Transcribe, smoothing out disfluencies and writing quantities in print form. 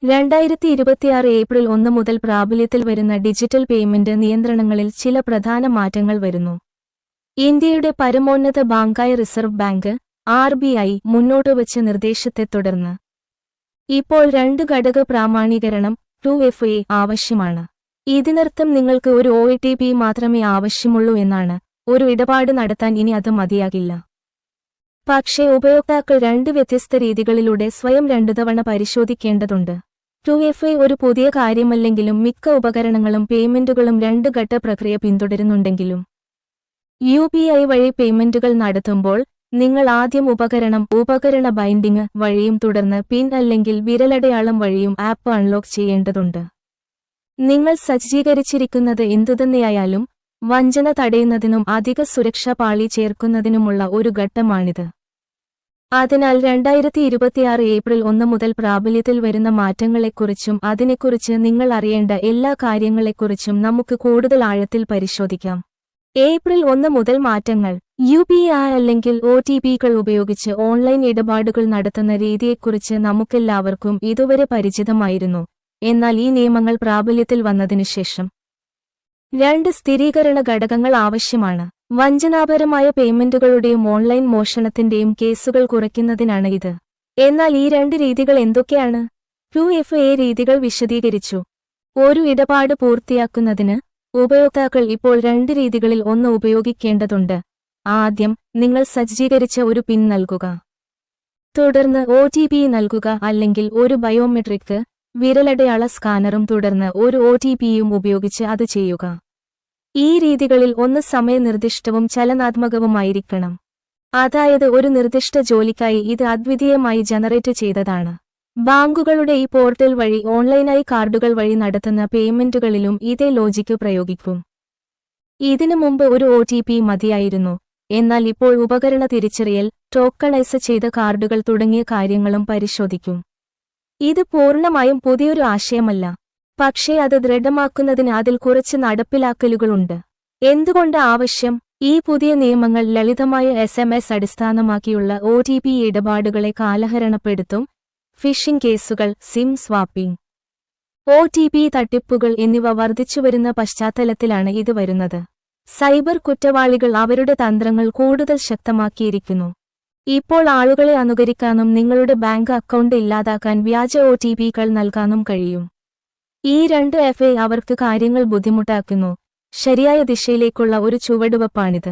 2026 April 1 മുതൽ പ്രാബല്യത്തിൽ വരുന്ന ഡിജിറ്റൽ പേയ്മെന്റ് നിയന്ത്രണങ്ങളിൽ ചില പ്രധാന മാറ്റങ്ങൾ വരുന്നു. ഇന്ത്യയുടെ പരമോന്നത ബാങ്കായ റിസർവ് ബാങ്ക് (RBI) മുന്നോട്ടുവച്ച നിർദ്ദേശത്തെ തുടർന്ന് ഇപ്പോൾ 2 ഘടക പ്രാമാണീകരണം 2FA ആവശ്യമാണ്. ഇതിനർത്ഥം നിങ്ങൾക്ക് ഒരു OTP മാത്രമേ ആവശ്യമുള്ളൂ എന്നാണ്. ഒരു ഇടപാട് നടത്താൻ ഇനി അത് മതിയാകില്ല. പക്ഷേ ഉപയോക്താക്കൾ 2 വ്യത്യസ്ത രീതികളിലൂടെ സ്വയം 2 തവണ പരിശോധിക്കേണ്ടതുണ്ട്. 2FA ഒരു പുതിയ കാര്യമല്ലെങ്കിലും മിക്ക ഉപകരണങ്ങളും പേയ്മെന്റുകളും 2 ഘട്ട പ്രക്രിയ പിന്തുടരുന്നുണ്ടെങ്കിലും UPI വഴി പേയ്മെന്റുകൾ നടത്തുമ്പോൾ നിങ്ങൾ ആദ്യം ഉപകരണ ബൈൻഡിംഗ് വഴിയും തുടർന്ന് പിൻ അല്ലെങ്കിൽ വിരലടയാളം വഴിയും ആപ്പ് അൺലോക്ക് ചെയ്യേണ്ടതുണ്ട്. നിങ്ങൾ സജ്ജീകരിച്ചിരിക്കുന്നത് എന്തുതന്നെയായാലും വഞ്ചന തടയുന്നതിനും അധിക സുരക്ഷാ പാളി ചേർക്കുന്നതിനുമുള്ള ഒരു ഘട്ടമാണിത്. അതിനാൽ 2026 ഏപ്രിൽ 1 മുതൽ പ്രാബല്യത്തിൽ വരുന്ന മാറ്റങ്ങളെക്കുറിച്ചും അതിനെക്കുറിച്ച് നിങ്ങൾ അറിയേണ്ട എല്ലാ കാര്യങ്ങളെക്കുറിച്ചും നമുക്ക് കൂടുതൽ ആഴത്തിൽ പരിശോധിക്കാം. ഏപ്രിൽ 1 മുതൽ മാറ്റങ്ങൾ. UPI അല്ലെങ്കിൽ OTPകൾ ഉപയോഗിച്ച് ഓൺലൈൻ ഇടപാടുകൾ നടത്തുന്ന രീതിയെക്കുറിച്ച് നമുക്കെല്ലാവർക്കും ഇതുവരെ പരിചിതമായിരുന്നു. എന്നാൽ ഈ നിയമങ്ങൾ പ്രാബല്യത്തിൽ വന്നതിനുശേഷം 2 സ്ഥിരീകരണ ഘടകങ്ങൾ ആവശ്യമാണ്. വഞ്ചനാപരമായ പേയ്മെന്റുകളുടെയും ഓൺലൈൻ മോഷണത്തിന്റെയും കേസുകൾ കുറയ്ക്കുന്നതിനാണ് ഇത്. എന്നാൽ ഈ 2 രീതികൾ എന്തൊക്കെയാണ്? 2FA രീതികൾ വിശദീകരിച്ചു. ഒരു ഇടപാട് പൂർത്തിയാക്കുന്നതിന് ഉപയോക്താക്കൾ ഇപ്പോൾ 2 രീതികളിൽ ഒന്ന് ഉപയോഗിക്കേണ്ടതുണ്ട്. ആദ്യം, നിങ്ങൾ സജ്ജീകരിച്ച ഒരു പിൻ നൽകുക. തുടർന്ന് OTP നൽകുക അല്ലെങ്കിൽ ഒരു ബയോമെട്രിക് വിരലടയാള സ്കാനറും തുടർന്ന് ഒരു OTPയും ഉപയോഗിച്ച് അത് ചെയ്യുക. ഈ രീതികളിൽ ഒന്ന് സമയനിർദ്ദിഷ്ടവും ചലനാത്മകവുമായിരിക്കണം. അതായത് ഒരു നിർദ്ദിഷ്ട ജോലിക്കായി ഇത് അദ്വിതീയമായി ജനറേറ്റ് ചെയ്തതാണ്. ബാങ്കുകളുടെ ഈ പോർട്ടൽ വഴി ഓൺലൈനായി കാർഡുകൾ വഴി നടത്തുന്ന പേയ്മെന്റുകളിലും ഇതേ ലോജിക്ക് പ്രയോഗിക്കും. ഇതിനു മുമ്പ് ഒരു OTP മതിയായിരുന്നു. എന്നാൽ ഇപ്പോൾ ഉപകരണ തിരിച്ചറിയൽ, ടോക്കണൈസ് ചെയ്ത കാർഡുകൾ തുടങ്ങിയ കാര്യങ്ങളും പരിശോധിക്കും. ഇത് പൂർണ്ണമായും പുതിയൊരു ആശയമല്ല. പക്ഷേ അത് ദൃഢമാക്കുന്നതിന് അതിൽ കുറച്ച് നടപ്പിലാക്കലുകളുണ്ട്. എന്തുകൊണ്ട് ആവശ്യം? ഈ പുതിയ നിയമങ്ങൾ ലളിതമായ SMS അടിസ്ഥാനമാക്കിയുള്ള OTP ഇടപാടുകളെ കാലഹരണപ്പെടുത്തും. ഫിഷിംഗ് കേസുകൾ, സിം സ്വാപ്പിംഗ്, OTP തട്ടിപ്പുകൾ എന്നിവ വർദ്ധിച്ചുവരുന്ന പശ്ചാത്തലത്തിലാണ് ഇത് വരുന്നത്. സൈബർ കുറ്റവാളികൾ അവരുടെ തന്ത്രങ്ങൾ കൂടുതൽ ശക്തമാക്കിയിരിക്കുന്നു. ഇപ്പോൾ ആളുകളെ അനുകരിക്കാനും നിങ്ങളുടെ ബാങ്ക് അക്കൗണ്ട് ഇല്ലാതാക്കാൻ വ്യാജ OTPകൾ നൽകാനും കഴിയും. ഈ 2FA അവർക്ക് കാര്യങ്ങൾ ബുദ്ധിമുട്ടാക്കുന്നു. ശരിയായ ദിശയിലേക്കുള്ള ഒരു ചുവടുവെപ്പാണിത്.